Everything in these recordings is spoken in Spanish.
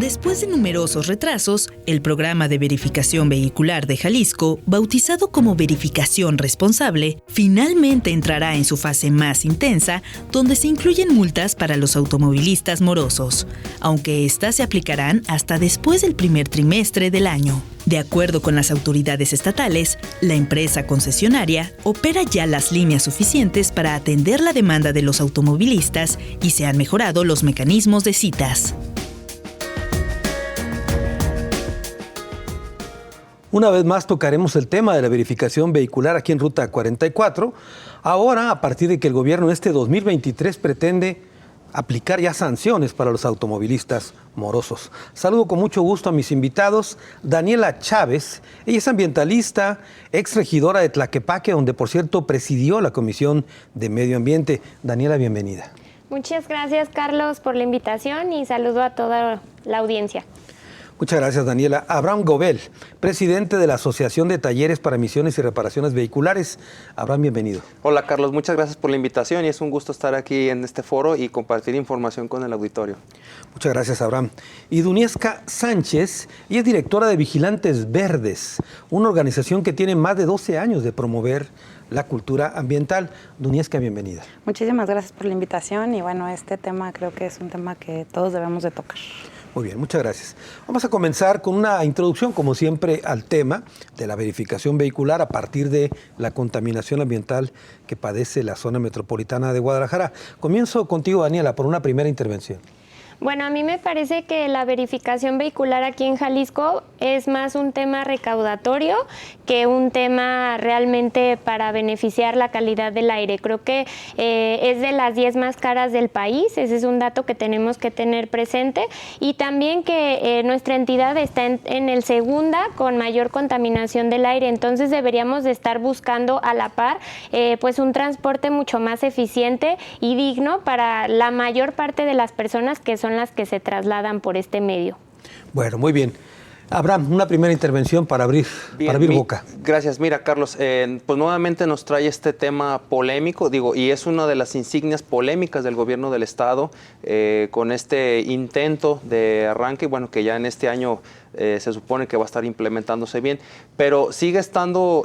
Después de numerosos retrasos, el programa de verificación vehicular de Jalisco, bautizado como Verificación Responsable, finalmente entrará en su fase más intensa, donde se incluyen multas para los automovilistas morosos, aunque éstas se aplicarán hasta después del primer trimestre del año. De acuerdo con las autoridades estatales, la empresa concesionaria opera ya las líneas suficientes para atender la demanda de los automovilistas y se han mejorado los mecanismos de citas. Una vez más tocaremos el tema de la verificación vehicular aquí en Ruta 44. Ahora, a partir de que el gobierno en este 2023 pretende aplicar ya sanciones para los automovilistas morosos. Saludo con mucho gusto a mis invitados. Daniela Chávez, ella es ambientalista, exregidora de Tlaquepaque, donde por cierto presidió la Comisión de Medio Ambiente. Daniela, bienvenida. Muchas gracias, Carlos, por la invitación y saludo a toda la audiencia. Muchas gracias, Daniela. Abraham Gobel, presidente de la Asociación de Talleres para Emisiones y Reparaciones Vehiculares. Abraham, bienvenido. Hola, Carlos. Muchas gracias por la invitación y es un gusto estar aquí en este foro y compartir información con el auditorio. Muchas gracias, Abraham. Y Dunieska Sánchez, ella es directora de Vigilantes Verdes, una organización que tiene más de 12 años de promover la cultura ambiental. Dunieska, bienvenida. Muchísimas gracias por la invitación y bueno, este tema creo que es un tema que todos debemos de tocar. Muy bien, muchas gracias. Vamos a comenzar con una introducción, como siempre, al tema de la verificación vehicular a partir de la contaminación ambiental que padece la zona metropolitana de Guadalajara. Comienzo contigo, Daniela, por una primera intervención. Bueno, a mí me parece que la verificación vehicular aquí en Jalisco es más un tema recaudatorio que un tema realmente para beneficiar la calidad del aire. Creo que es de las 10 más caras del país, ese es un dato que tenemos que tener presente, y también que nuestra entidad está en el segunda con mayor contaminación del aire, entonces deberíamos de estar buscando a la par pues un transporte mucho más eficiente y digno para la mayor parte de las personas que son las que se trasladan por este medio. Bueno, muy bien. Abraham, una primera intervención para abrir boca. Gracias. Mira, Carlos, pues nuevamente nos trae este tema polémico, y es una de las insignias polémicas del gobierno del Estado, con este intento de arranque, bueno, que ya en este año se supone que va a estar implementándose bien, pero sigue estando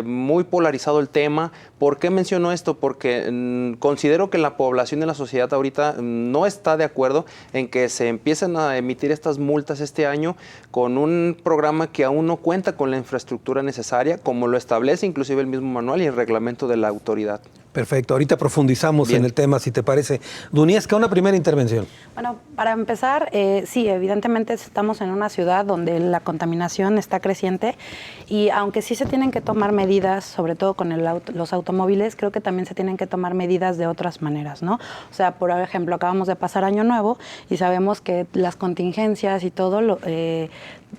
muy polarizado el tema. ¿Por qué menciono esto? Porque considero que la población de la sociedad ahorita no está de acuerdo en que se empiecen a emitir estas multas este año con un programa que aún no cuenta con la infraestructura necesaria, como lo establece inclusive el mismo manual y el reglamento de la autoridad. Perfecto, ahorita profundizamos en el tema, si te parece. Dunieska, una primera intervención. Bueno, para empezar, sí, evidentemente estamos en una ciudad donde la contaminación está creciente y aunque sí se tienen que tomar medidas, sobre todo con los automóviles, creo que también se tienen que tomar medidas de otras maneras, ¿no? O sea, por ejemplo, acabamos de pasar Año Nuevo y sabemos que las contingencias y todo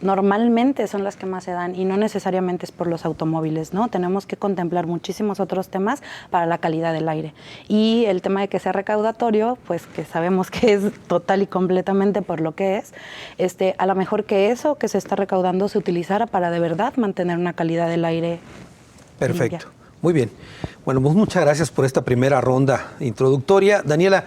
normalmente son las que más se dan y no necesariamente es por los automóviles, ¿no? Tenemos que contemplar muchísimos otros temas para la calidad del aire. Y el tema de que sea recaudatorio, pues que sabemos que es total y completamente por lo que es, a lo mejor que eso que se está recaudando se utilizara para de verdad mantener una calidad del aire. Perfecto, limpia. Muy bien. Bueno, pues muchas gracias por esta primera ronda introductoria. Daniela,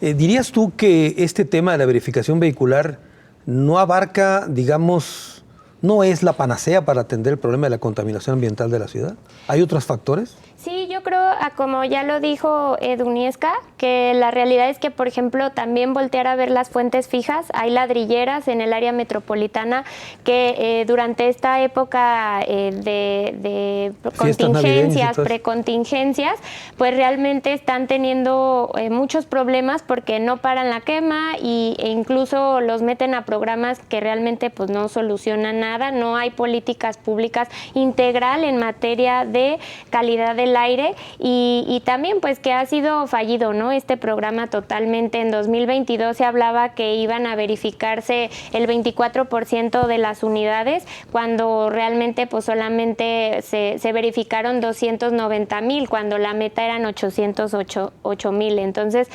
¿dirías tú que este tema de la verificación vehicular no abarca, digamos, no es la panacea para atender el problema de la contaminación ambiental de la ciudad? ¿Hay otros factores? Sí, yo creo, como ya lo dijo Dunieska, que la realidad es que, por ejemplo, también voltear a ver las fuentes fijas. Hay ladrilleras en el área metropolitana que durante esta época de contingencias, precontingencias, pues realmente están teniendo muchos problemas porque no paran la quema e incluso los meten a programas que realmente pues no solucionan nada. No hay políticas públicas integral en materia de calidad del aire y también pues que ha sido fallido, ¿no? Este programa totalmente. En 2022 se hablaba que iban a verificarse el 24% de las unidades cuando realmente pues solamente se verificaron 290,000 cuando la meta eran 808,000. Entonces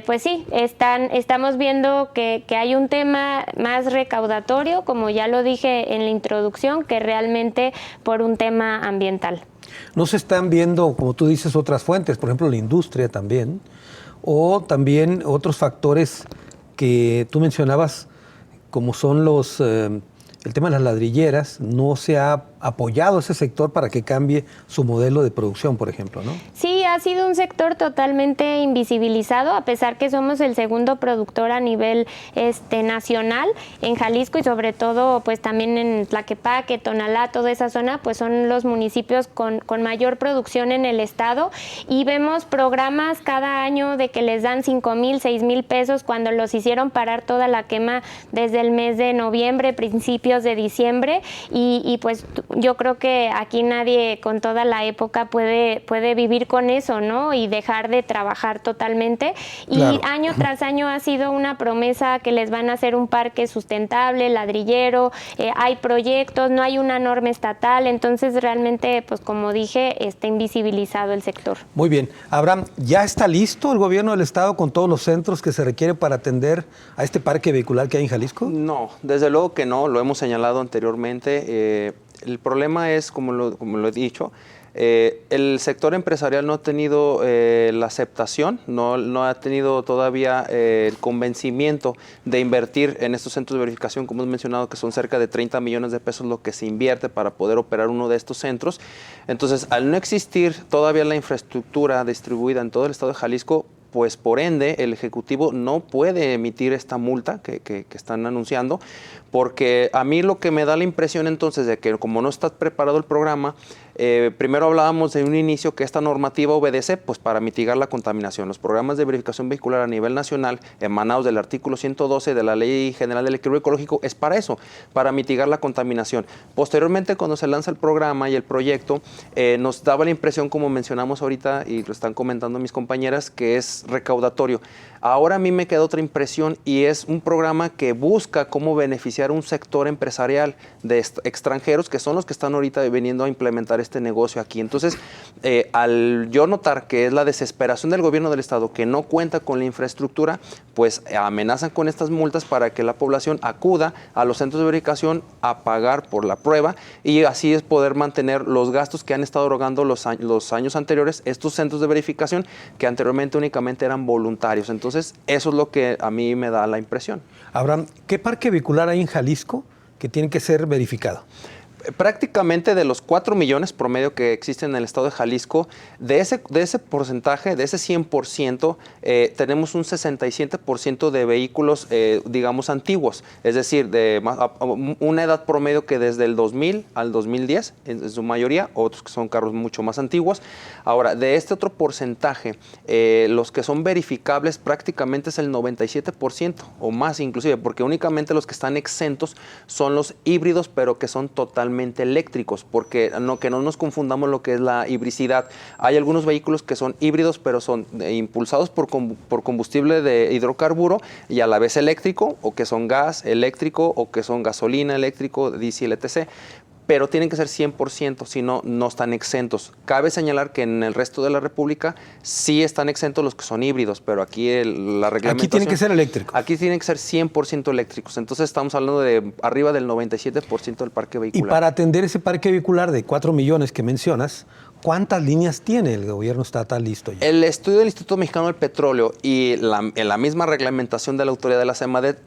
pues sí, estamos viendo que hay un tema más recaudatorio, como ya lo dije en la introducción, que realmente por un tema ambiental. No se están viendo, como tú dices, otras fuentes, por ejemplo, la industria también, o también otros factores que tú mencionabas como son el tema de las ladrilleras, no se ha apoyado ese sector para que cambie su modelo de producción, por ejemplo, ¿no? Sí, ha sido un sector totalmente invisibilizado, a pesar que somos el segundo productor a nivel nacional en Jalisco y sobre todo pues también en Tlaquepaque, Tonalá, toda esa zona, pues son los municipios con mayor producción en el estado, y vemos programas cada año de que les dan 5,000, 6,000 pesos cuando los hicieron parar toda la quema desde el mes de noviembre, principios de diciembre, y pues yo creo que aquí nadie con toda la época puede vivir con eso, ¿no? Y dejar de trabajar totalmente. Y claro, año tras año ha sido una promesa que les van a hacer un parque sustentable, ladrillero, hay proyectos, no hay una norma estatal, entonces realmente, pues como dije, está invisibilizado el sector. Muy bien. Abraham, ¿ya está listo el gobierno del estado con todos los centros que se requiere para atender a este parque vehicular que hay en Jalisco? No, desde luego que no, lo hemos señalado anteriormente. El problema es, como lo he dicho, el sector empresarial no ha tenido la aceptación, no ha tenido todavía el convencimiento de invertir en estos centros de verificación, como hemos mencionado, que son cerca de 30 millones de pesos lo que se invierte para poder operar uno de estos centros. Entonces, al no existir todavía la infraestructura distribuida en todo el estado de Jalisco, pues por ende el Ejecutivo no puede emitir esta multa que están anunciando, porque a mí lo que me da la impresión entonces de que como no está preparado el programa, primero hablábamos de un inicio que esta normativa obedece pues para mitigar la contaminación. Los programas de verificación vehicular a nivel nacional, emanados del artículo 112 de la Ley General del Equilibrio Ecológico, es para eso, para mitigar la contaminación. Posteriormente, cuando se lanza el programa y el proyecto, nos daba la impresión, como mencionamos ahorita y lo están comentando mis compañeras, que es recaudatorio. Ahora a mí me queda otra impresión y es un programa que busca cómo beneficiar un sector empresarial de extranjeros que son los que están ahorita viniendo a implementar este negocio aquí. Entonces, al yo notar que es la desesperación del gobierno del estado que no cuenta con la infraestructura, pues amenazan con estas multas para que la población acuda a los centros de verificación a pagar por la prueba y así es poder mantener los gastos que han estado erogando los años anteriores estos centros de verificación que anteriormente únicamente eran voluntarios. Entonces, eso es lo que a mí me da la impresión. Abraham, ¿qué parque vehicular hay en Jalisco que tiene que ser verificado? Prácticamente de los 4 millones promedio que existen en el estado de Jalisco, de ese porcentaje, de ese 100%, tenemos un 67% de vehículos, digamos, antiguos. Es decir, de una edad promedio que desde el 2000 al 2010, en su mayoría, otros que son carros mucho más antiguos. Ahora, de este otro porcentaje, los que son verificables prácticamente es el 97% o más inclusive, porque únicamente los que están exentos son los híbridos, pero que son totalmente eléctricos, porque que no nos confundamos lo que es la hibricidad. Hay algunos vehículos que son híbridos, pero son impulsados por combustible de hidrocarburo y a la vez eléctrico, o que son gas eléctrico, o que son gasolina eléctrico, diésel, etc., pero tienen que ser 100%, si no, no están exentos. Cabe señalar que en el resto de la República sí están exentos los que son híbridos, pero aquí la reglamentación... Aquí tienen que ser eléctricos. Aquí tienen que ser 100% eléctricos. Entonces estamos hablando de arriba del 97% del parque vehicular. Y para atender ese parque vehicular de 4 millones que mencionas, ¿cuántas líneas tiene el gobierno estatal listo ya? El estudio del Instituto Mexicano del Petróleo y en la misma reglamentación de la autoridad de la SEMARNAT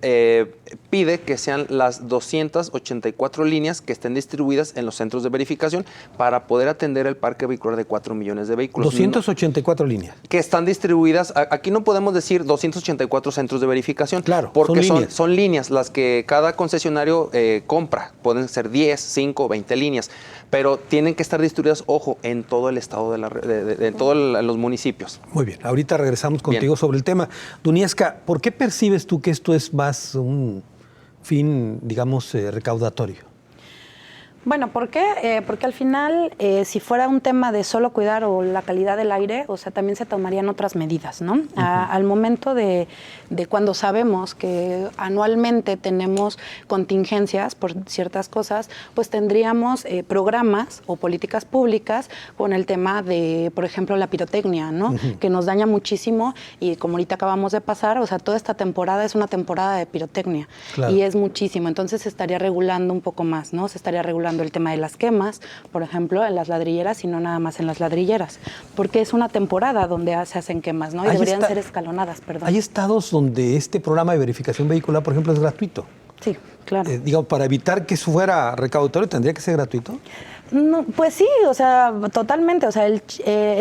pide que sean las 284 líneas que estén distribuidas en los centros de verificación para poder atender el parque vehicular de 4 millones de vehículos. 284 líneas. Que están distribuidas. Aquí no podemos decir 284 centros de verificación. Claro, porque son líneas las que cada concesionario compra. Pueden ser 10, 5, 20 líneas. Pero tienen que estar distribuidas, ojo, en todo el estado, en todos los municipios. Muy bien, ahorita regresamos contigo sobre el tema. Duniesca, ¿por qué percibes tú que esto es más un fin, digamos, recaudatorio? Bueno, ¿por qué? Porque al final, si fuera un tema de solo cuidar o la calidad del aire, o sea, también se tomarían otras medidas, ¿no? Al momento de cuando sabemos que anualmente tenemos contingencias por ciertas cosas, pues tendríamos programas o políticas públicas con el tema de, por ejemplo, la pirotecnia, ¿no? Que nos daña muchísimo y como ahorita acabamos de pasar, o sea, toda esta temporada es una temporada de pirotecnia. Claro. Y es muchísimo. Entonces se estaría regulando un poco más, ¿no? Se estaría regulando el tema de las quemas, por ejemplo, en las ladrilleras y no nada más en las ladrilleras, porque es una temporada donde se hacen quemas, ¿no? Y deberían ser escalonadas, perdón. Hay estados donde este programa de verificación vehicular, por ejemplo, es gratuito. Sí, claro. Digamos, para evitar que eso fuera recaudatorio, ¿tendría que ser gratuito? No, pues sí, o sea, totalmente. O sea, el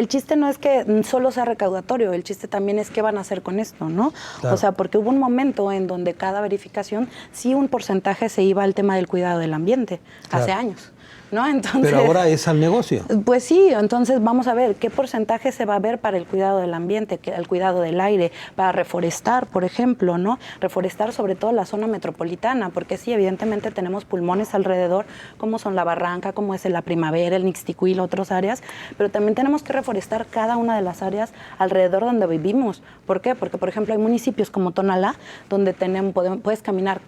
chiste no es que solo sea recaudatorio, el chiste también es qué van a hacer con esto, ¿no? Claro. O sea, porque hubo un momento en donde cada verificación, sí un porcentaje se iba al tema del cuidado del ambiente, hace años, ¿no? Entonces, pero ahora es al negocio. Pues sí, entonces vamos a ver qué porcentaje se va a ver para el cuidado del ambiente, el cuidado del aire, para reforestar, por ejemplo, ¿no? Reforestar sobre todo la zona metropolitana, porque sí, evidentemente tenemos pulmones alrededor, como son la Barranca, como es la Primavera, el Nixtiquil, otras áreas, pero también tenemos que reforestar cada una de las áreas alrededor donde vivimos. ¿Por qué? Porque, por ejemplo, hay municipios como Tonalá, donde puedes caminar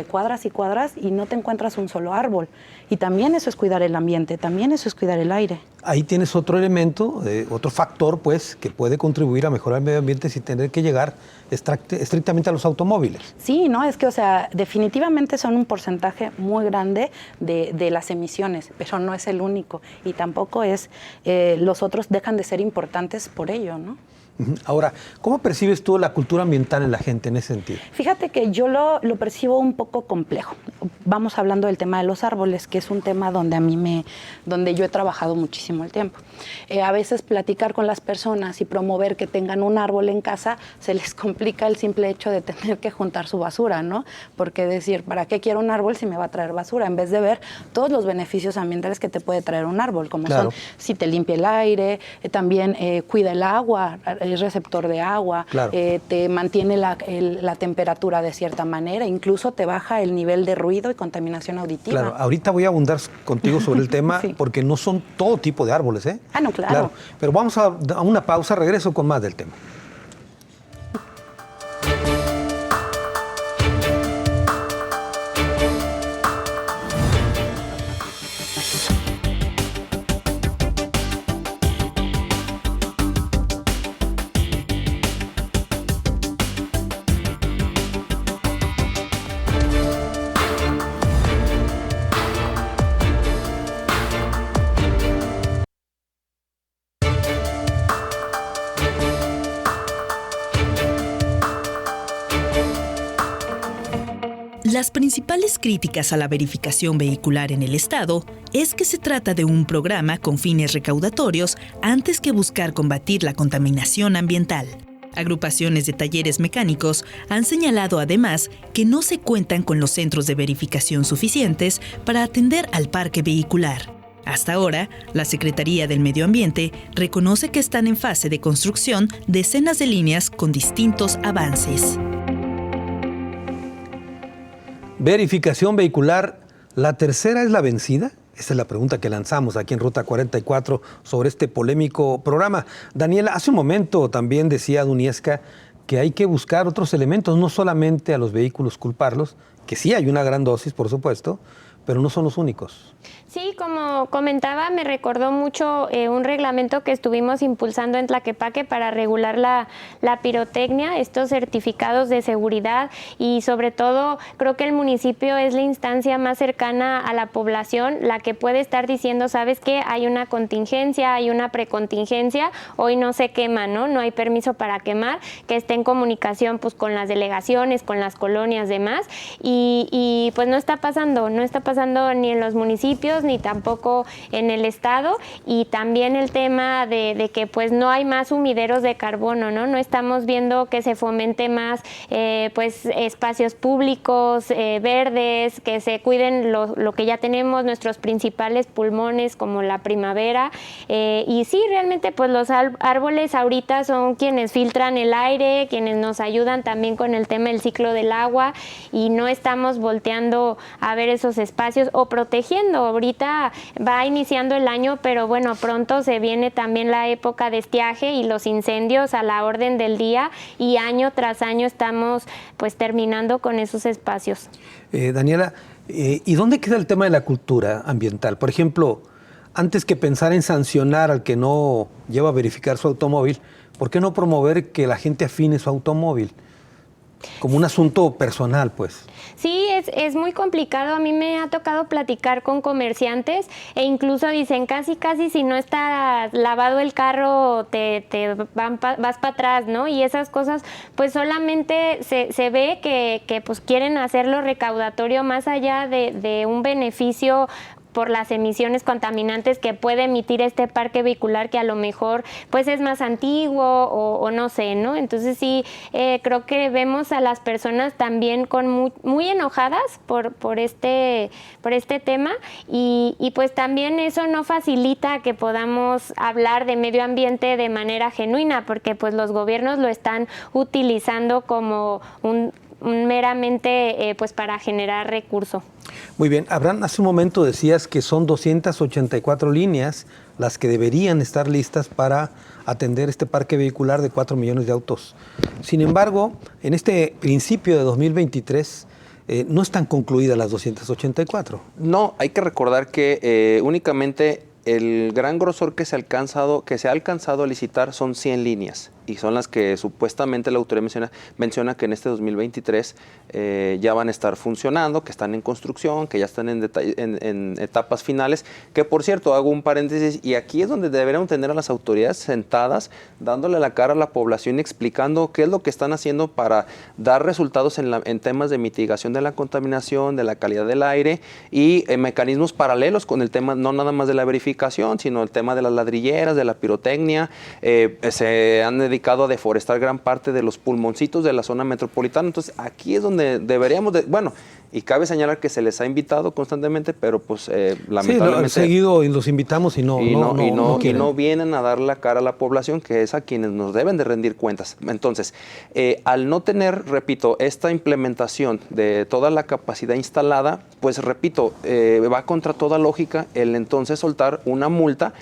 cuadras y cuadras y no te encuentras un solo árbol. Y también eso es cuidar el ambiente, también eso es cuidar el aire. Ahí tienes otro elemento, otro factor, pues, que puede contribuir a mejorar el medio ambiente sin tener que llegar estrictamente a los automóviles. Sí, no, es que, o sea, definitivamente son un porcentaje muy grande de las emisiones, pero no es el único. Y tampoco es, los otros dejan de ser importantes por ello, ¿no? Ahora, ¿cómo percibes tú la cultura ambiental en la gente en ese sentido? Fíjate que yo lo percibo un poco complejo. Vamos hablando del tema de los árboles, que es un tema donde yo he trabajado muchísimo el tiempo. A veces platicar con las personas y promover que tengan un árbol en casa, se les complica el simple hecho de tener que juntar su basura, ¿no? Porque decir, ¿para qué quiero un árbol si me va a traer basura? En vez de ver todos los beneficios ambientales que te puede traer un árbol, como son si te limpia el aire, también cuida el agua, es receptor de agua, te mantiene la temperatura de cierta manera, incluso te baja el nivel de ruido y contaminación auditiva. Claro, ahorita voy a abundar contigo sobre el tema porque no son todo tipo de árboles, ¿eh? Ah, no, claro. Pero vamos a una pausa, regreso con más del tema. Las principales críticas a la verificación vehicular en el Estado es que se trata de un programa con fines recaudatorios antes que buscar combatir la contaminación ambiental. Agrupaciones de talleres mecánicos han señalado además que no se cuentan con los centros de verificación suficientes para atender al parque vehicular. Hasta ahora, la Secretaría del Medio Ambiente reconoce que están en fase de construcción decenas de líneas con distintos avances. Verificación vehicular, ¿la tercera es la vencida? Esta es la pregunta que lanzamos aquí en Ruta 44 sobre este polémico programa. Daniela, hace un momento también decía Duniesca que hay que buscar otros elementos, no solamente a los vehículos culparlos, que sí hay una gran dosis, por supuesto, pero no son los únicos. Sí, como comentaba, me recordó mucho un reglamento que estuvimos impulsando en Tlaquepaque para regular la pirotecnia, estos certificados de seguridad, y sobre todo creo que el municipio es la instancia más cercana a la población, la que puede estar diciendo, ¿sabes qué? Hay una contingencia, hay una precontingencia, hoy no se quema, ¿no? No hay permiso para quemar, que esté en comunicación pues con las delegaciones, con las colonias, demás, y pues no está pasando ni en los municipios ni tampoco en el estado, y también el tema de que pues no hay más sumideros de carbono, ¿no? No estamos viendo que se fomente más pues espacios públicos verdes, que se cuiden lo que ya tenemos, nuestros principales pulmones como la primavera, y sí, realmente pues los árboles ahorita son quienes filtran el aire, quienes nos ayudan también con el tema del ciclo del agua, y no estamos volteando a ver esos espacios o protegiendo. Ahorita va iniciando el año, pero bueno, pronto se viene también la época de estiaje y los incendios a la orden del día, y año tras año estamos pues terminando con esos espacios. Daniela, ¿y dónde queda el tema de la cultura ambiental? Por ejemplo, antes que pensar en sancionar al que no lleva a verificar su automóvil, ¿por qué no promover que la gente afine su automóvil? Como un asunto personal, pues. Sí, es muy complicado. A mí me ha tocado platicar con comerciantes e incluso dicen casi si no está lavado el carro te vas para atrás, ¿no? Y esas cosas pues solamente se ve que pues quieren hacerlo recaudatorio más allá de un beneficio por las emisiones contaminantes que puede emitir este parque vehicular que a lo mejor pues es más antiguo o no sé, ¿no? Entonces sí, creo que vemos a las personas también con muy enojadas por este tema y pues también eso no facilita que podamos hablar de medio ambiente de manera genuina, porque pues los gobiernos lo están utilizando como un meramente pues para generar recurso. Muy bien, Abraham, hace un momento decías que son 284 líneas las que deberían estar listas para atender este parque vehicular de 4 millones de autos. Sin embargo, en este principio de 2023 no están concluidas las 284. No, hay que recordar que únicamente el gran grosor que se ha alcanzado a licitar son 100 líneas y son las que supuestamente la autoridad menciona que en este 2023 ya van a estar funcionando, que están en construcción, que ya están en etapas finales, que por cierto, hago un paréntesis, y aquí es donde deberíamos tener a las autoridades sentadas, dándole la cara a la población y explicando qué es lo que están haciendo para dar resultados en temas de mitigación de la contaminación, de la calidad del aire y mecanismos paralelos con el tema, no nada más de la verificación, sino el tema de las ladrilleras, de la pirotecnia. Se han dedicado a deforestar gran parte de los pulmoncitos de la zona metropolitana. Entonces aquí es donde deberíamos y cabe señalar que se les ha invitado constantemente, pero pues lamentablemente sí, seguido los invitamos y no vienen a dar la cara a la población, que es a quienes nos deben de rendir cuentas. Entonces, al no tener, repito, esta implementación de toda la capacidad instalada, pues repito, va contra toda lógica el entonces soltar una multa.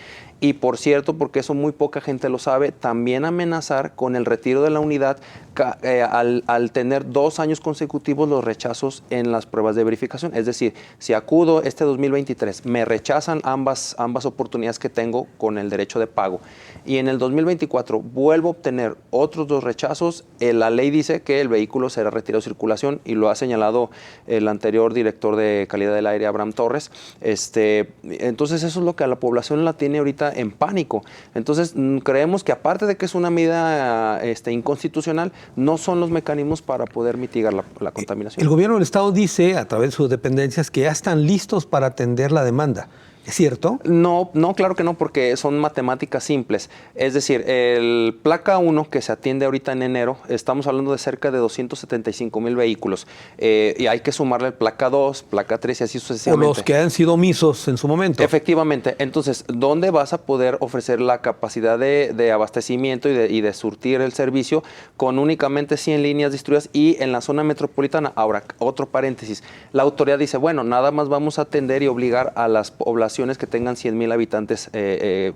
Y por cierto, porque eso muy poca gente lo sabe, también amenazar con el retiro de la unidad al tener 2 años consecutivos los rechazos en las pruebas de verificación. Es decir, si acudo este 2023, me rechazan ambas oportunidades que tengo con el derecho de pago, y en el 2024 vuelvo a obtener otros 2 rechazos, la ley dice que el vehículo será retirado de circulación, y lo ha señalado el anterior director de calidad del aire, Abraham Torres. Entonces eso es lo que a la población la tiene ahorita en pánico. Entonces creemos que aparte de que es una medida inconstitucional, no son los mecanismos para poder mitigar la contaminación. El gobierno del estado dice a través de sus dependencias que ya están listos para atender la demanda. ¿Es cierto? No, claro que no, porque son matemáticas simples. Es decir, el placa 1 que se atiende ahorita en enero, estamos hablando de cerca de 275,000 vehículos. Y hay que sumarle el placa 2, placa 3 y así sucesivamente. O los que han sido omisos en su momento. Efectivamente. Entonces, ¿dónde vas a poder ofrecer la capacidad de abastecimiento y de surtir el servicio con únicamente 100 líneas distribuidas y en la zona metropolitana? Ahora, otro paréntesis. La autoridad dice, bueno, nada más vamos a atender y obligar a las poblaciones que tengan 100,000 habitantes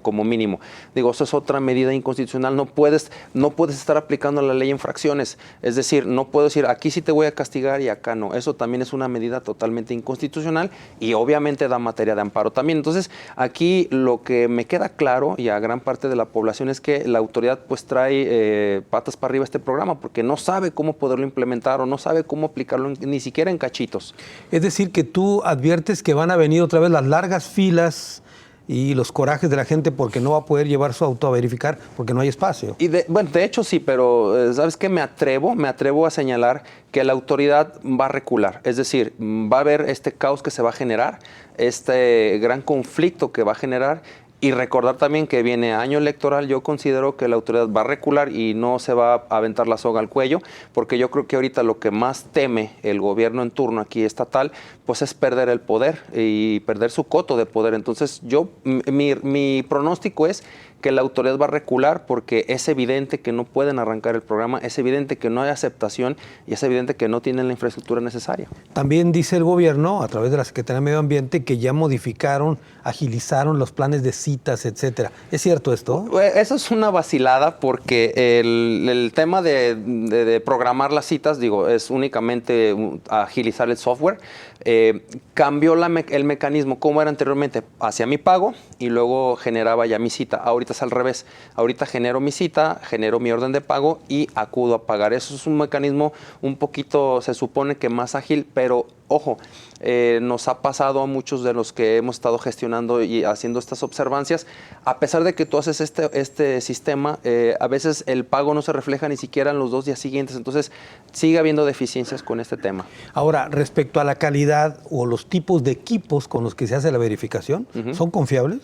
como mínimo. Digo, eso es otra medida inconstitucional. No puedes estar aplicando la ley en fracciones. Es decir, no puedo decir, aquí sí te voy a castigar y acá no. Eso también es una medida totalmente inconstitucional y obviamente da materia de amparo también. Entonces, aquí lo que me queda claro y a gran parte de la población es que la autoridad pues trae patas para arriba este programa porque no sabe cómo poderlo implementar o no sabe cómo aplicarlo ni siquiera en cachitos. Es decir, que tú adviertes que van a venir otra vez las largas filas y los corajes de la gente porque no va a poder llevar su auto a verificar porque no hay espacio. Y de hecho sí, pero ¿sabes qué? Me atrevo a señalar que la autoridad va a recular. Es decir, va a haber este caos que se va a generar, este gran conflicto que va a generar. Y recordar también que viene año electoral. Yo considero que la autoridad va a recular y no se va a aventar la soga al cuello, porque yo creo que ahorita lo que más teme el gobierno en turno aquí estatal, pues es perder el poder y perder su coto de poder. Entonces mi pronóstico es que la autoridad va a recular porque es evidente que no pueden arrancar el programa, es evidente que no hay aceptación y es evidente que no tienen la infraestructura necesaria. También dice el gobierno, a través de la Secretaría de Medio Ambiente, que ya modificaron, agilizaron los planes de citas, etcétera. ¿Es cierto esto? Eso es una vacilada porque el tema de programar las citas, es únicamente agilizar el software. Cambió el mecanismo como era anteriormente, hacía mi pago y luego generaba ya mi cita. Ahorita ahorita es al revés. Ahorita genero mi cita, genero mi orden de pago y acudo a pagar. Eso es un mecanismo un poquito, se supone que más ágil, pero ojo, nos ha pasado a muchos de los que hemos estado gestionando y haciendo estas observancias, a pesar de que tú haces este sistema, a veces el pago no se refleja ni siquiera en los 2 días siguientes, entonces sigue habiendo deficiencias con este tema. Ahora, respecto a la calidad o los tipos de equipos con los que se hace la verificación, ¿son confiables?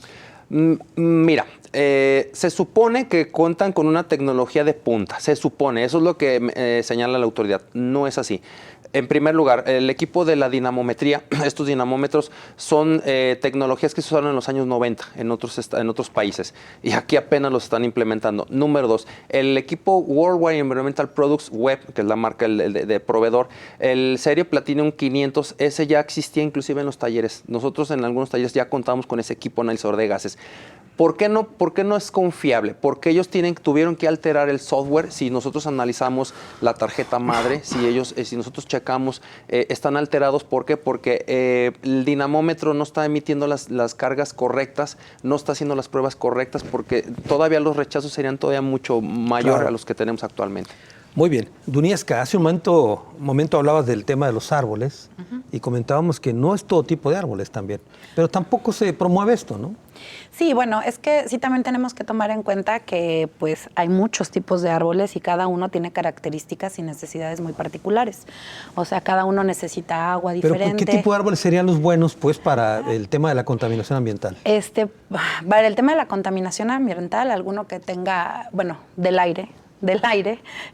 Mira, se supone que cuentan con una tecnología de punta, se supone, eso es lo que señala la autoridad, no es así. En primer lugar, el equipo de la dinamometría, estos dinamómetros son tecnologías que se usaron en los años 90 en otros países y aquí apenas los están implementando. Número 2, el equipo Worldwide Environmental Products Web, que es la marca de proveedor, el serie Platinum 500, ese ya existía inclusive en los talleres. Nosotros en algunos talleres ya contamos con ese equipo analizador de gases. ¿Por qué no es confiable? Porque ellos tuvieron que alterar el software. Si nosotros analizamos la tarjeta madre, si nosotros checamos, están alterados. ¿Por qué? Porque el dinamómetro no está emitiendo las cargas correctas, no está haciendo las pruebas correctas, porque todavía los rechazos serían todavía mucho mayor a los que tenemos actualmente. Muy bien. Duniesca, hace un momento hablabas del tema de los árboles y comentábamos que no es todo tipo de árboles también, pero tampoco se promueve esto, ¿no? Sí, bueno, es que sí también tenemos que tomar en cuenta que pues hay muchos tipos de árboles y cada uno tiene características y necesidades muy particulares. O sea, cada uno necesita agua diferente. ¿Pero qué tipo de árboles serían los buenos pues para el tema de la contaminación ambiental? Para el tema de la contaminación ambiental, alguno que tenga, bueno, del aire,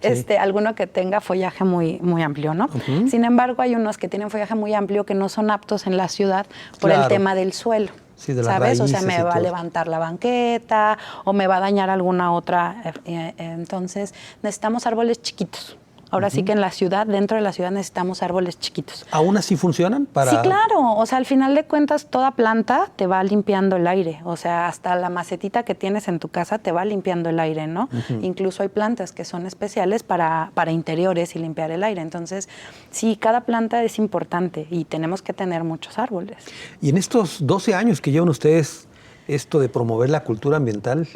sí. Alguno que tenga follaje muy, muy amplio, ¿no? Sin embargo, hay unos que tienen follaje muy amplio que no son aptos en la ciudad por el tema del suelo. Sí, de las ¿sabes? raíces, o sea, me va a todo. levantar la banqueta o me va a dañar alguna otra. Entonces, necesitamos árboles chiquitos. Ahora sí que en la ciudad, dentro de la ciudad necesitamos árboles chiquitos. ¿Aún así funcionan? Sí, claro. O sea, al final de cuentas, toda planta te va limpiando el aire. O sea, hasta la macetita que tienes en tu casa te va limpiando el aire, ¿no? Incluso hay plantas que son especiales para interiores y limpiar el aire. Entonces, sí, cada planta es importante y tenemos que tener muchos árboles. Y en estos 12 años que llevan ustedes esto de promover la cultura ambiental,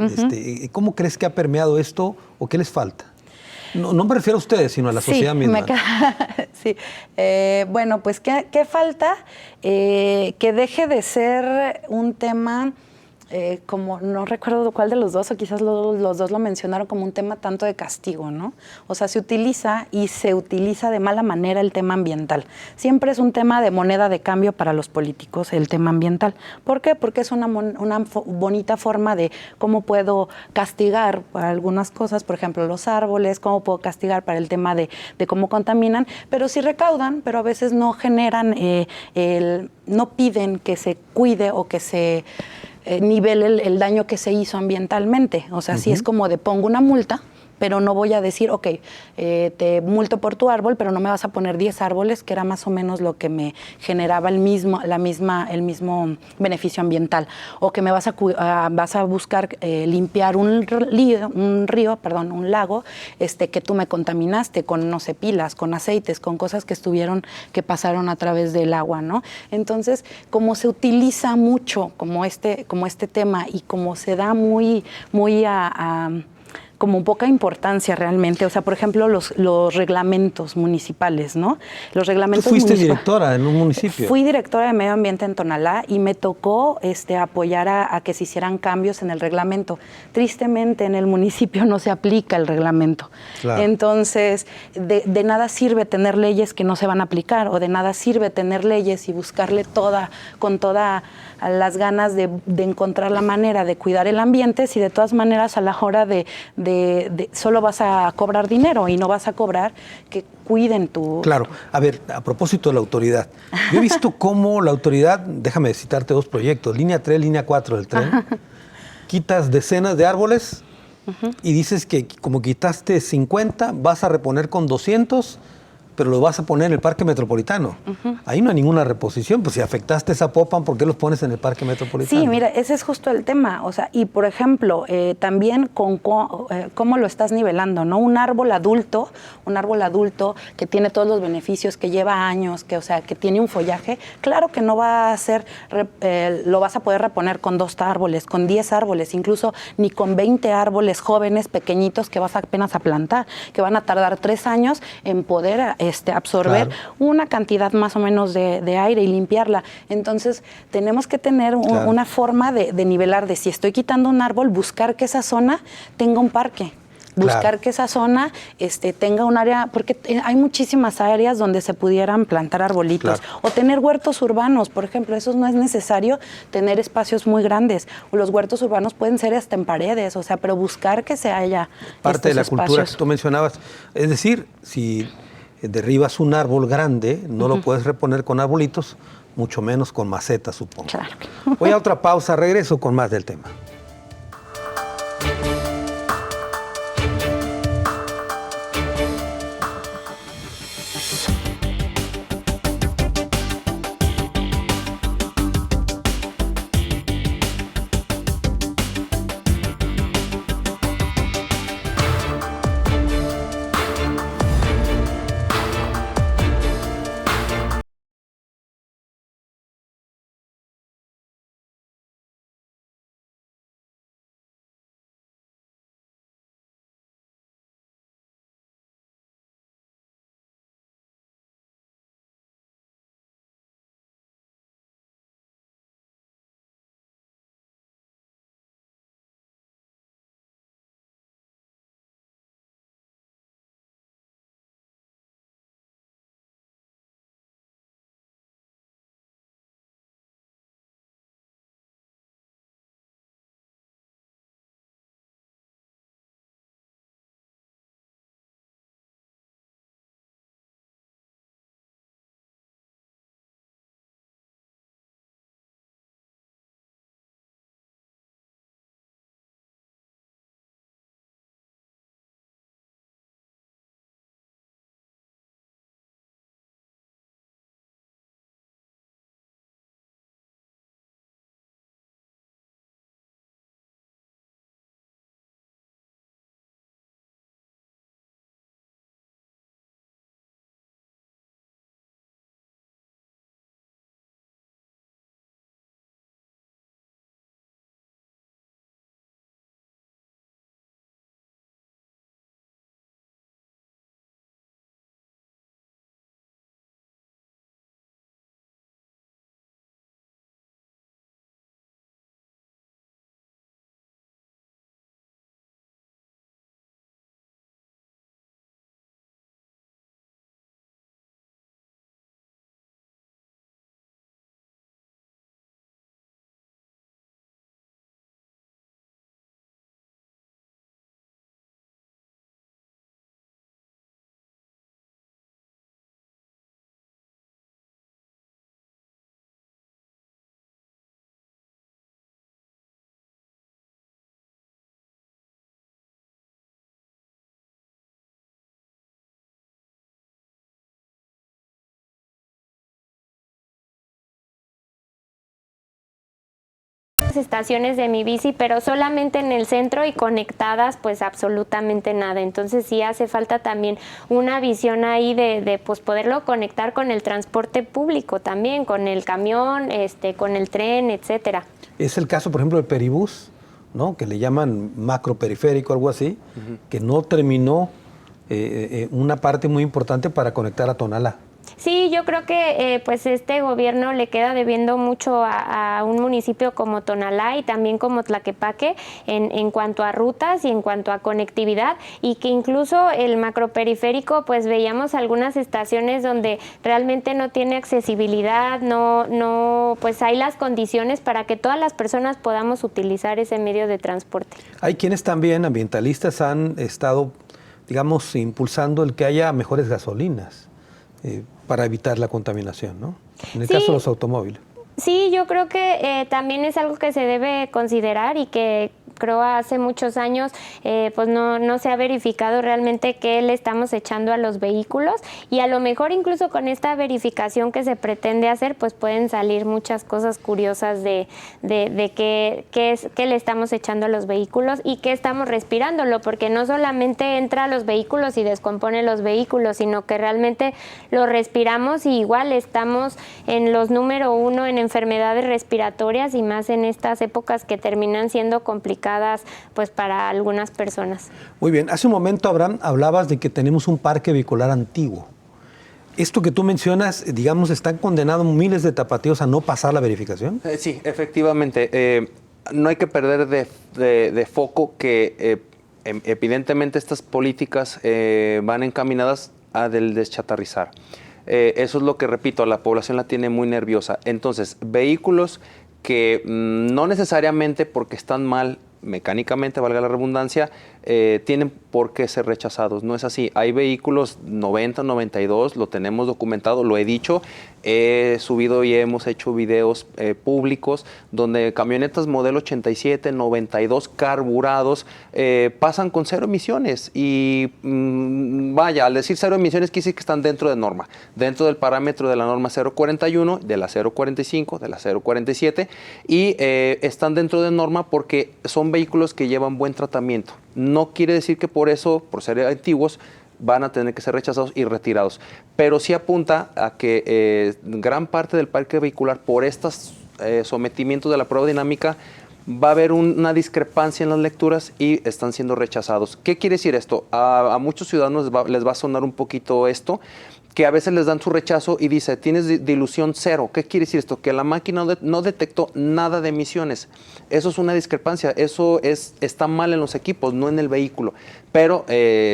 ¿cómo crees que ha permeado esto o qué les falta? No me refiero a ustedes, sino a la sociedad misma. Sí. Bueno, pues, ¿qué falta? Que deje de ser un tema, como no recuerdo cuál de los dos, o quizás los dos lo mencionaron como un tema tanto de castigo, ¿no? O sea, se utiliza de mala manera el tema ambiental. Siempre es un tema de moneda de cambio para los políticos, el tema ambiental. ¿Por qué? Porque es una bonita forma de cómo puedo castigar para algunas cosas, por ejemplo, los árboles, cómo puedo castigar para el tema de cómo contaminan, pero sí recaudan, pero a veces no generan, no piden que se cuide o que se nivele el daño que se hizo ambientalmente. O sea, sí es como de pongo una multa, pero no voy a decir, ok, te multo por tu árbol, pero no me vas a poner 10 árboles, que era más o menos lo que me generaba el mismo beneficio ambiental. O que me vas a buscar limpiar un lago, que tú me contaminaste con, no sé, pilas, con aceites, con cosas que pasaron a través del agua, ¿no? Entonces, como se utiliza mucho como este tema y como se da muy como poca importancia realmente. O sea, por ejemplo, los reglamentos municipales, ¿no? Los reglamentos ¿Tú fuiste directora en un municipio? Fui directora de Medio Ambiente en Tonalá y me tocó apoyar a que se hicieran cambios en el reglamento. Tristemente, en el municipio no se aplica el reglamento. Claro. Entonces, de nada sirve tener leyes que no se van a aplicar, o de nada sirve tener leyes y buscarle con todas las ganas de encontrar la manera de cuidar el ambiente, si de todas maneras a la hora de solo vas a cobrar dinero y no vas a cobrar que cuiden tu... Claro. A ver, a propósito de la autoridad, yo he visto cómo la autoridad, déjame citarte 2 proyectos, línea 3, línea 4 del tren, quitas decenas de árboles y dices que como quitaste 50, vas a reponer con 200 pero lo vas a poner en el Parque Metropolitano. Ahí no hay ninguna reposición, pues si afectaste a Zapopan, ¿por qué los pones en el Parque Metropolitano? Sí, mira, ese es justo el tema, o sea, y por ejemplo, también con cómo lo estás nivelando, ¿no? Un árbol adulto que tiene todos los beneficios, que lleva años, que, o sea, que tiene un follaje, claro que no va a ser, lo vas a poder reponer con 2 árboles, con 10 árboles, incluso ni con 20 árboles jóvenes, pequeñitos, que vas apenas a plantar, que van a tardar 3 años en poder absorber una cantidad más o menos de aire y limpiarla. Entonces, tenemos que tener una forma de nivelar, de si estoy quitando un árbol, buscar que esa zona tenga un parque. Buscar que esa zona tenga un área, porque hay muchísimas áreas donde se pudieran plantar arbolitos. O tener huertos urbanos, por ejemplo, eso no es necesario tener espacios muy grandes. Los huertos urbanos pueden ser hasta en paredes, o sea, pero buscar que se haya parte de la espacios. cultura que tú mencionabas. Es decir, si derribas un árbol grande, no lo puedes reponer con arbolitos, mucho menos con macetas, supongo. Claro. Voy a otra pausa, regreso con más del tema. Estaciones de mi bici, pero solamente en el centro y conectadas pues absolutamente nada. Entonces sí hace falta también una visión ahí de pues poderlo conectar con el transporte público también, con el camión, con el tren, etcétera. Es el caso, por ejemplo, del Peribús, ¿no? Que le llaman macroperiférico, algo así, que no terminó una parte muy importante para conectar a Tonalá. Sí, yo creo que pues este gobierno le queda debiendo mucho a un municipio como Tonalá y también como Tlaquepaque en cuanto a rutas y en cuanto a conectividad, y que incluso el macroperiférico pues veíamos algunas estaciones donde realmente no tiene accesibilidad, no pues hay las condiciones para que todas las personas podamos utilizar ese medio de transporte. Hay quienes también, ambientalistas, han estado, digamos, impulsando el que haya mejores gasolinas para evitar la contaminación, ¿no? En el caso de los automóviles. Sí, yo creo que también es algo que se debe considerar y que creo hace muchos años, pues no se ha verificado realmente qué le estamos echando a los vehículos, y a lo mejor incluso con esta verificación que se pretende hacer, pues pueden salir muchas cosas curiosas de qué le estamos echando a los vehículos y qué estamos respirándolo, porque no solamente entra a los vehículos y descompone los vehículos, sino que realmente lo respiramos y igual estamos en los número 1 en enfermedades respiratorias, y más en estas épocas que terminan siendo complicadas pues para algunas personas. Muy bien, hace un momento, Abraham, hablabas de que tenemos un parque vehicular antiguo. Esto que tú mencionas, digamos, ¿están condenados miles de tapatíos a no pasar la verificación? Sí, efectivamente. No hay que perder de foco que evidentemente estas políticas van encaminadas a deschatarrizar. Eso es lo que, repito, la población la tiene muy nerviosa. Entonces, vehículos que no necesariamente porque están mal mecánicamente, valga la redundancia, tienen por qué ser rechazados. No es así. Hay vehículos 90, 92, lo tenemos documentado, lo he dicho, he subido y hemos hecho videos públicos donde camionetas modelo 87, 92 carburados pasan con 0 emisiones y vaya, al decir 0 emisiones quiere decir que están dentro de norma, dentro del parámetro de la norma 041, de la 045, de la 047 y están dentro de norma porque son vehículos que llevan buen tratamiento. No quiere decir que por eso, por ser antiguos, van a tener que ser rechazados y retirados. Pero sí apunta a que gran parte del parque vehicular, por estos sometimientos de la prueba dinámica, va a haber una discrepancia en las lecturas y están siendo rechazados. ¿Qué quiere decir esto? A muchos ciudadanos les va a sonar un poquito esto, que a veces les dan su rechazo y dice, tienes dilución 0. ¿Qué quiere decir esto? Que la máquina no detectó nada de emisiones. Eso es una discrepancia, eso está mal en los equipos, no en el vehículo. Pero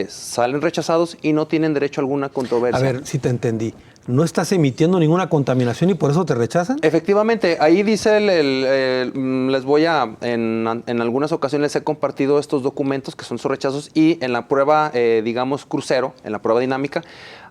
salen rechazados y no tienen derecho a alguna controversia. A ver, si te entendí. ¿No estás emitiendo ninguna contaminación y por eso te rechazan? Efectivamente, ahí dice, les voy a, en algunas ocasiones he compartido estos documentos que son sus rechazos y en la prueba, digamos, crucero, en la prueba dinámica,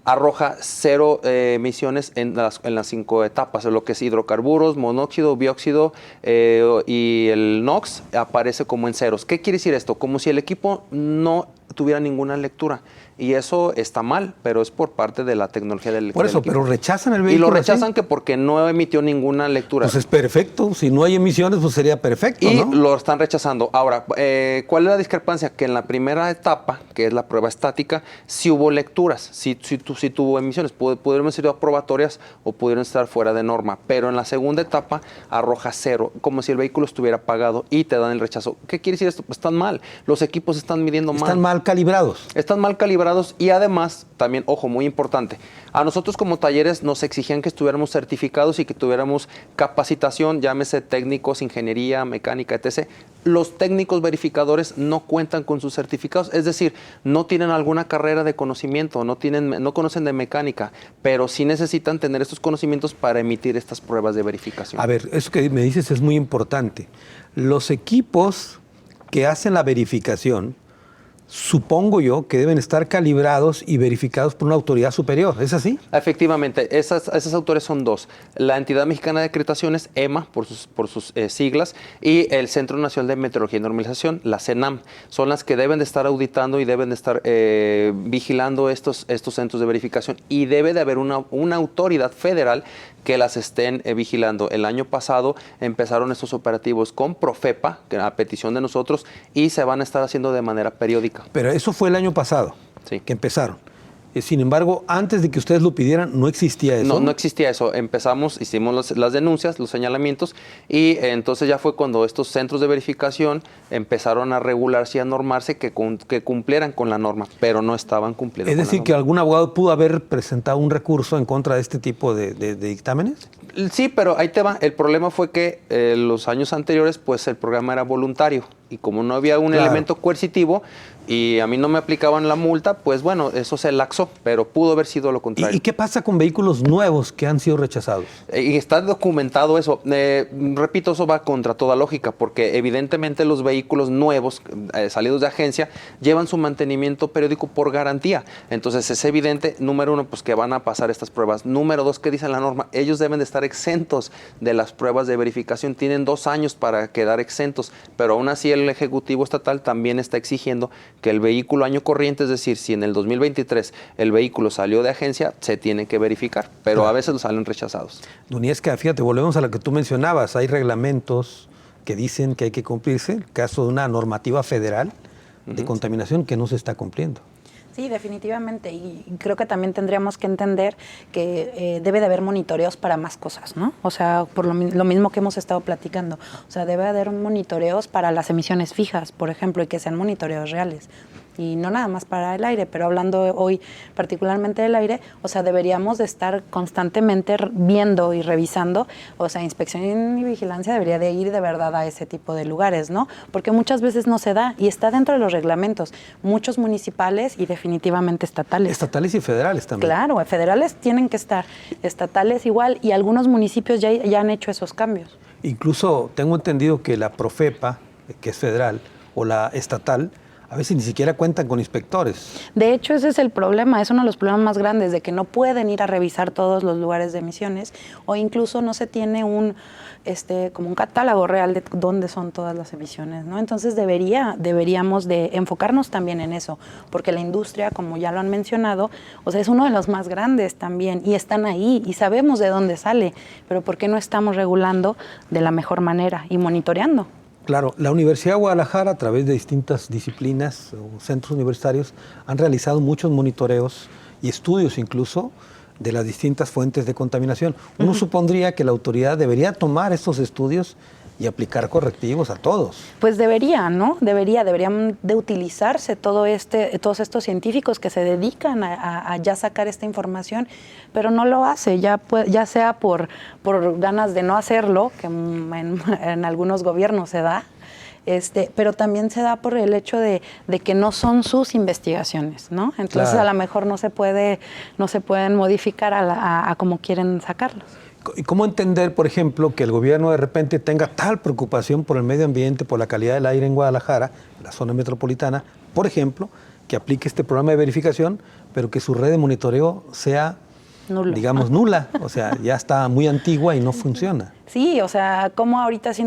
arroja 0 emisiones en las 5 etapas, lo que es hidrocarburos, monóxido, dióxido y el NOx aparece como en ceros. ¿Qué quiere decir esto? Como si el equipo no tuviera ninguna lectura. Y eso está mal, pero es por parte de la tecnología del Por eso, equipo. pero rechazan el vehículo. Y lo rechazan así, que porque no emitió ninguna lectura. Pues es perfecto. Si no hay emisiones, pues sería perfecto, y ¿no? lo están rechazando. Ahora, ¿cuál es la discrepancia? Que en la primera etapa, que es la prueba estática, sí hubo lecturas, sí tuvo emisiones. Pudieron ser aprobatorias o pudieron estar fuera de norma. Pero en la segunda etapa arroja 0, como si el vehículo estuviera apagado y te dan el rechazo. ¿Qué quiere decir esto? Pues están mal. Los equipos están midiendo mal. Están mal calibrados. Están mal calibrados y además, también, ojo, muy importante, a nosotros como talleres nos exigían que estuviéramos certificados y que tuviéramos capacitación, llámese técnicos, ingeniería, mecánica, etc. Los técnicos verificadores no cuentan con sus certificados, es decir, no tienen alguna carrera de conocimiento, no conocen de mecánica, pero sí necesitan tener estos conocimientos para emitir estas pruebas de verificación. A ver, eso que me dices es muy importante. Los equipos que hacen la verificación, supongo yo que deben estar calibrados y verificados por una autoridad superior, ¿es así? Efectivamente, esas autoridades son 2. La Entidad Mexicana de Acreditaciones, EMA, por sus siglas, y el Centro Nacional de Metrología y Normalización, la CENAM, son las que deben de estar auditando y deben de estar vigilando estos centros de verificación. Y debe de haber una autoridad federal que las estén vigilando. El año pasado empezaron estos operativos con Profepa, que a petición de nosotros, y se van a estar haciendo de manera periódica. Pero eso fue el año pasado, sí, que empezaron. Sin embargo, antes de que ustedes lo pidieran, no existía eso. No existía eso. Hicimos las denuncias, los señalamientos, y entonces ya fue cuando estos centros de verificación empezaron a regularse y a normarse que cumplieran con la norma, pero no estaban cumpliendo. Es decir, que algún abogado pudo haber presentado un recurso en contra de este tipo de dictámenes. Sí, pero ahí te va. El problema fue que los años anteriores, pues el programa era voluntario y como no había un elemento coercitivo y a mí no me aplicaban la multa, pues bueno, eso se laxó, pero pudo haber sido lo contrario. ¿Y qué pasa con vehículos nuevos que han sido rechazados? Y está documentado eso. Repito, eso va contra toda lógica, porque evidentemente los vehículos nuevos, salidos de agencia, llevan su mantenimiento periódico por garantía. Entonces es evidente, número uno, pues que van a pasar estas pruebas. Número dos, ¿qué dice la norma? Ellos deben de estar exentos de las pruebas de verificación. Tienen 2 años para quedar exentos, pero aún así el Ejecutivo Estatal también está exigiendo que el vehículo año corriente, es decir, si en el 2023 el vehículo salió de agencia, se tiene que verificar, pero a veces lo salen rechazados. Duniesca, fíjate, volvemos a lo que tú mencionabas, hay reglamentos que dicen que hay que cumplirse, el caso de una normativa federal de contaminación que no se está cumpliendo. Sí, definitivamente, y creo que también tendríamos que entender que debe de haber monitoreos para más cosas, ¿no? O sea, por lo mismo que hemos estado platicando, o sea, debe haber monitoreos para las emisiones fijas, por ejemplo, y que sean monitoreos reales. Y no nada más para el aire, pero hablando hoy particularmente del aire, o sea, deberíamos de estar constantemente viendo y revisando, o sea, inspección y vigilancia debería de ir de verdad a ese tipo de lugares, ¿no? Porque muchas veces no se da y está dentro de los reglamentos, muchos municipales y definitivamente estatales. Estatales y federales también. Claro, federales tienen que estar, estatales igual, y algunos municipios ya han hecho esos cambios. Incluso tengo entendido que la Profepa, que es federal, o la estatal, a veces ni siquiera cuentan con inspectores. De hecho, ese es el problema, es uno de los problemas más grandes, de que no pueden ir a revisar todos los lugares de emisiones, o incluso no se tiene como un catálogo real de dónde son todas las emisiones, ¿no? Entonces deberíamos de enfocarnos también en eso, porque la industria, como ya lo han mencionado, o sea, es uno de los más grandes también, y están ahí, y sabemos de dónde sale, pero ¿por qué no estamos regulando de la mejor manera y monitoreando? Claro, la Universidad de Guadalajara, a través de distintas disciplinas o centros universitarios, han realizado muchos monitoreos y estudios incluso de las distintas fuentes de contaminación. Uno supondría que la autoridad debería tomar estos estudios y aplicar correctivos a todos. Pues deberían de utilizarse todos estos científicos que se dedican a ya sacar esta información, pero no lo hace, ya sea por ganas de no hacerlo, que en algunos gobiernos se da, pero también se da por el hecho de que no son sus investigaciones, ¿no? Entonces claro, a lo mejor no se pueden modificar a como quieren sacarlos. ¿Y cómo entender, por ejemplo, que el gobierno de repente tenga tal preocupación por el medio ambiente, por la calidad del aire en Guadalajara, en la zona metropolitana, por ejemplo, que aplique este programa de verificación, pero que su red de monitoreo sea, digamos, nula? O sea, ya está muy antigua y no funciona. Sí, o sea, como ahorita sí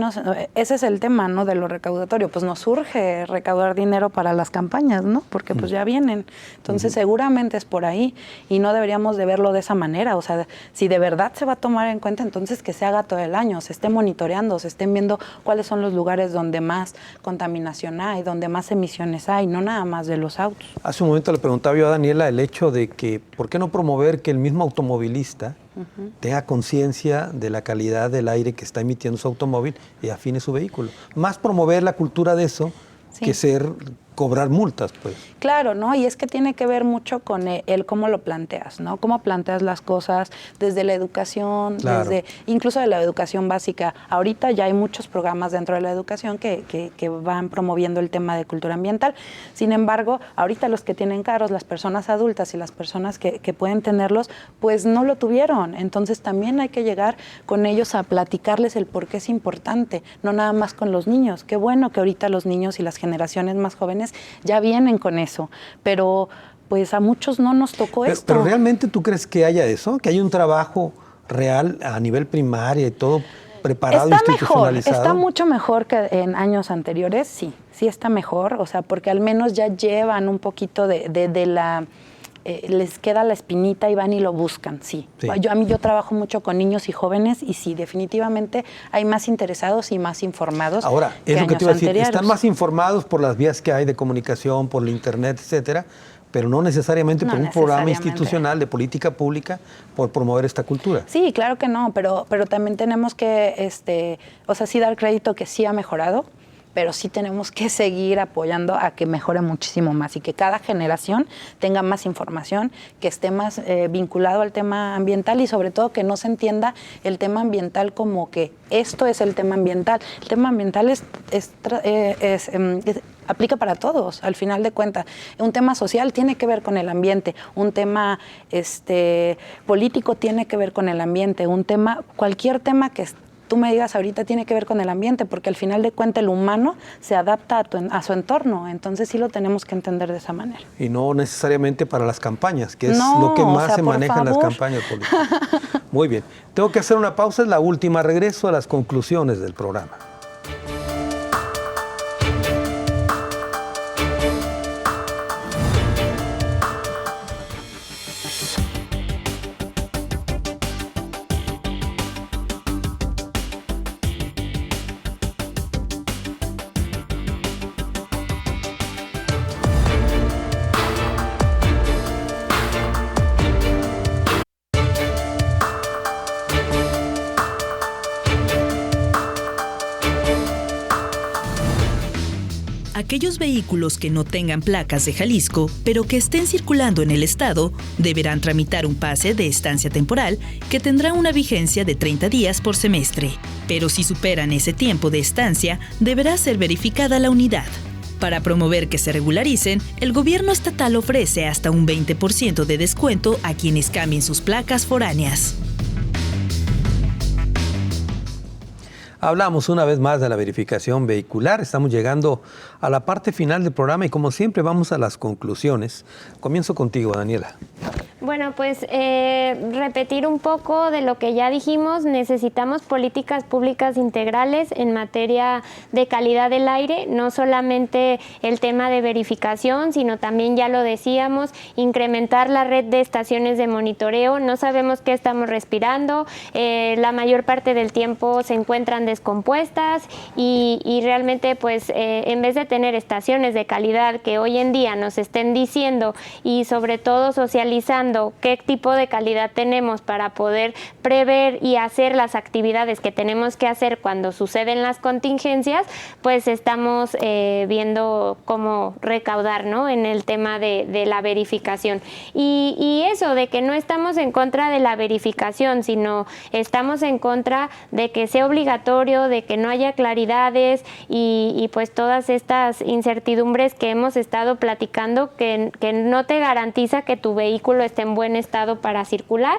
ese es el tema, ¿no?, de lo recaudatorio, pues nos surge recaudar dinero para las campañas, ¿no?, porque pues ya vienen, entonces seguramente es por ahí y no deberíamos de verlo de esa manera, o sea, si de verdad se va a tomar en cuenta, entonces que se haga todo el año, se esté monitoreando, se estén viendo cuáles son los lugares donde más contaminación hay, donde más emisiones hay, no nada más de los autos. Hace un momento le preguntaba yo a Daniela el hecho de que, ¿por qué no promover que el mismo automovilista tenga conciencia de la calidad del aire que está emitiendo su automóvil y afine su vehículo? Más promover la cultura de eso que cobrar multas, pues. Claro, ¿no? Y es que tiene que ver mucho con el cómo lo planteas, ¿no? Cómo planteas las cosas desde la educación, desde incluso de la educación básica. Ahorita ya hay muchos programas dentro de la educación que van promoviendo el tema de cultura ambiental. Sin embargo, ahorita los que tienen carros, las personas adultas y las personas que pueden tenerlos, pues no lo tuvieron. Entonces también hay que llegar con ellos a platicarles el por qué es importante, no nada más con los niños. Qué bueno que ahorita los niños y las generaciones más jóvenes ya vienen con eso, pero pues a muchos no nos tocó esto. Pero ¿realmente tú crees que haya eso? ¿Que hay un trabajo real a nivel primaria y todo preparado, institucionalizado? Está mucho mejor que en años anteriores, sí está mejor, o sea, porque al menos ya llevan un poquito de la... les queda la espinita y van y lo buscan, sí. Yo trabajo mucho con niños y jóvenes y sí, definitivamente hay más interesados y más informados. Ahora, es lo que te iba a decir, están más informados por las vías que hay de comunicación, por el internet, etcétera, pero no necesariamente por un programa institucional de política pública por promover esta cultura. Sí, claro que no, pero también tenemos que, o sea, sí dar crédito que sí ha mejorado. pero sí tenemos que seguir apoyando a que mejore muchísimo más y que cada generación tenga más información, que esté más vinculado al tema ambiental y sobre todo que no se entienda el tema ambiental como que esto es el tema ambiental. El tema ambiental aplica para todos, al final de cuentas. Un tema social tiene que ver con el ambiente, un tema político tiene que ver con el ambiente, cualquier tema que tú me digas ahorita tiene que ver con el ambiente, porque al final de cuentas el humano se adapta a su entorno, entonces sí lo tenemos que entender de esa manera. Y no necesariamente para las campañas, que es lo que más se maneja en las campañas políticas. Muy bien, tengo que hacer una pausa, es la última, regreso a las conclusiones del programa. Aquellos vehículos que no tengan placas de Jalisco, pero que estén circulando en el estado, deberán tramitar un pase de estancia temporal que tendrá una vigencia de 30 días por semestre. Pero si superan ese tiempo de estancia, deberá ser verificada la unidad. Para promover que se regularicen, el gobierno estatal ofrece hasta un 20% de descuento a quienes cambien sus placas foráneas. Hablamos una vez más de la verificación vehicular. Estamos llegando a la parte final del programa y como siempre vamos a las conclusiones. Comienzo contigo, Daniela. Bueno, pues repetir un poco de lo que ya dijimos. Necesitamos políticas públicas integrales en materia de calidad del aire, no solamente el tema de verificación, sino también, ya lo decíamos, incrementar la red de estaciones de monitoreo. No sabemos qué estamos respirando, la mayor parte del tiempo se encuentran descompuestas y realmente pues en vez de tener estaciones de calidad que hoy en día nos estén diciendo y sobre todo socializando qué tipo de calidad tenemos para poder prever y hacer las actividades que tenemos que hacer cuando suceden las contingencias, pues estamos viendo cómo recaudar, ¿no?, en el tema de la verificación. Y eso de que no estamos en contra de la verificación, sino estamos en contra de que sea obligatorio, de que no haya claridades y pues todas estas incertidumbres que hemos estado platicando que no te garantiza que tu vehículo esté en buen estado para circular.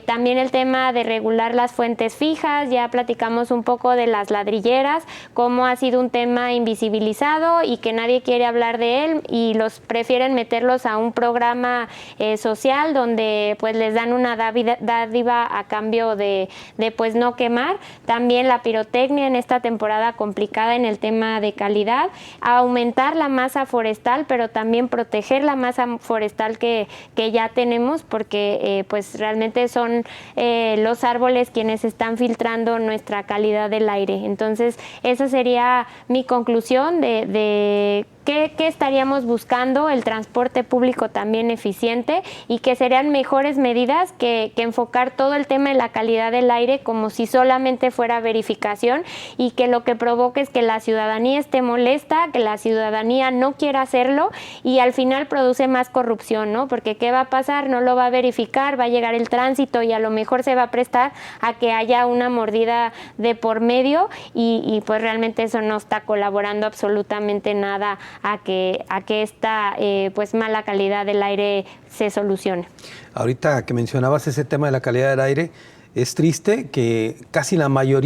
También el tema de regular las fuentes fijas, ya platicamos un poco de las ladrilleras, cómo ha sido un tema invisibilizado y que nadie quiere hablar de él y los prefieren meterlos a un programa social donde pues les dan una dádiva a cambio de pues no quemar. También la pirotecnia en esta temporada complicada en el tema de calidad, aumentar la masa forestal, pero también proteger la masa forestal que ya tenemos, porque pues realmente son los árboles quienes están filtrando nuestra calidad del aire. Entonces, esa sería mi conclusión de ¿Qué estaríamos buscando? El transporte público también eficiente y que serían mejores medidas que enfocar todo el tema de la calidad del aire como si solamente fuera verificación y que lo que provoque es que la ciudadanía esté molesta, que la ciudadanía no quiera hacerlo y al final produce más corrupción, ¿no? Porque ¿qué va a pasar? No lo va a verificar, va a llegar el tránsito y a lo mejor se va a prestar a que haya una mordida de por medio y pues realmente eso no está colaborando absolutamente nada a que esta pues mala calidad del aire se solucione. Ahorita que mencionabas ese tema de la calidad del aire, es triste que casi la mayor